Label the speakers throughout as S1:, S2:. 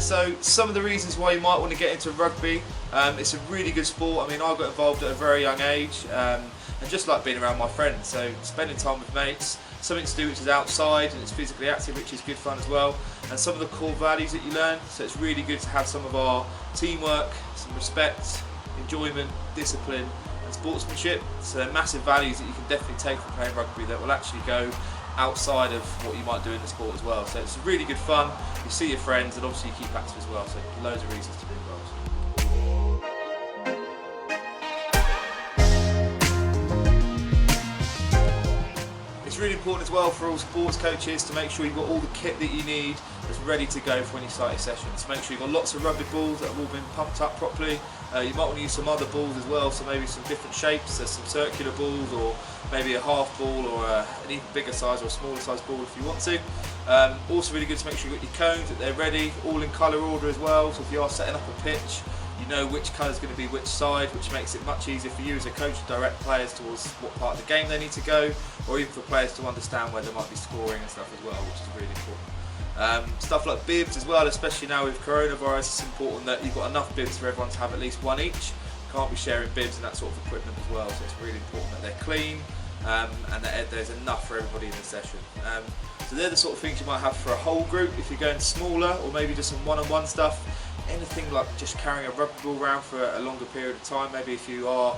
S1: So some of the reasons why you might want to get into rugby, it's a really good sport. I mean, I got involved at a very young age, and just like being around my friends, so spending time with mates, something to do which is outside and it's physically active, which is good fun as well, and some of the core values that you learn. So it's really good to have some of our teamwork, some respect, enjoyment, discipline and sportsmanship. So they're massive values that you can definitely take from playing rugby that will actually go outside of what you might do in the sport as well. So it's really good fun, you see your friends and obviously you keep active as well, so loads of reasons to be involved. It's really important as well for all sports coaches to make sure you've got all the kit that you need that's ready to go for when you start your sessions. So make sure you've got lots of rugby balls that have all been pumped up properly. You might want to use some other balls as well, so maybe some different shapes. There's some circular balls or maybe a half ball or an even bigger size or a smaller size ball if you want to. Also really good to make sure you've got your cones, that they're ready, all in colour order as well. So if you are setting up a pitch, you know which colour is going to be which side, which makes it much easier for you as a coach to direct players towards what part of the game they need to go, or even for players to understand where they might be scoring and stuff as well, which is really important. Stuff like bibs as well, especially now with coronavirus, it's important that you've got enough bibs for everyone to have at least one each. Can't be sharing bibs and that sort of equipment as well, so it's really important that they're clean and that there's enough for everybody in the session. So they're the sort of things you might have for a whole group. If you're going smaller or maybe just some one-on-one stuff, anything like just carrying a rugby ball around for a longer period of time, maybe if you are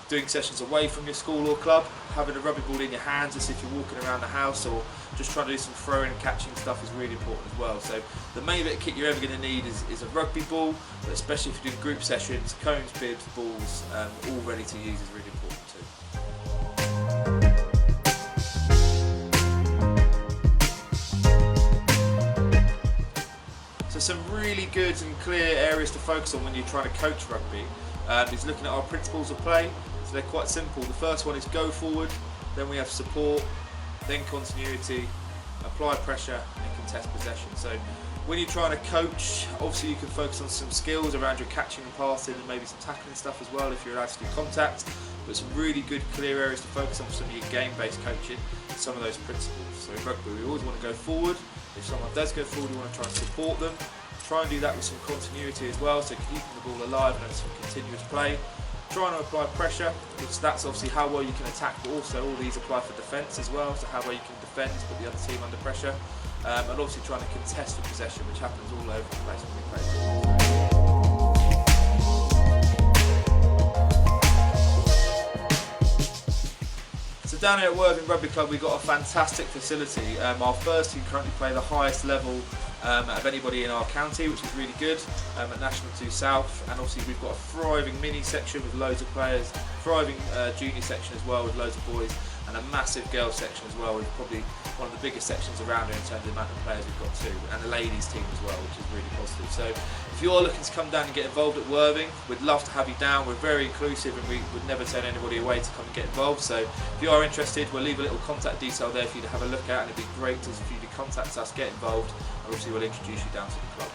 S1: doing sessions away from your school or club, having a rugby ball in your hands as if you're walking around the house or just trying to do some throwing and catching stuff is really important as well. So the main bit of kit you're ever going to need is a rugby ball, but especially if you're doing group sessions, cones, bibs, balls, all ready to use is really important too. So some really good and clear areas to focus on when you're trying to coach rugby is looking at our principles of play. So they're quite simple. The first one is go forward, then we have support, then continuity, apply pressure and contest possession. So when you're trying to coach, obviously you can focus on some skills around your catching and passing and maybe some tackling stuff as well if you're allowed to do contact, but some really good clear areas to focus on for some of your game-based coaching, some of those principles. So in rugby we always want to go forward. If someone does go forward, we want to try and support them. Try and do that with some continuity as well, so keeping the ball alive and some continuous play. Trying to apply pressure, because that's obviously how well you can attack, but also all these apply for defence as well, so how well you can defend, put the other team under pressure. And obviously trying to contest the possession, which happens all over the place when we play. So down here at Worthing Rugby Club we've got a fantastic facility. Our first team currently play the highest level of anybody in our county, which is really good, at National 2 South, and obviously we've got a thriving mini section with loads of players, thriving junior section as well with loads of boys, and a massive girls section as well with probably one of the biggest sections around here in terms of the amount of players we've got too, and the ladies team as well, which is really positive. So if you're looking to come down and get involved at Worthing, we'd love to have you down. We're very inclusive and we would never turn anybody away to come and get involved. So if you are interested, we'll leave a little contact detail there for you to have a look at, and it'd be great for you to contact us, get involved, and obviously we'll introduce you down to the club.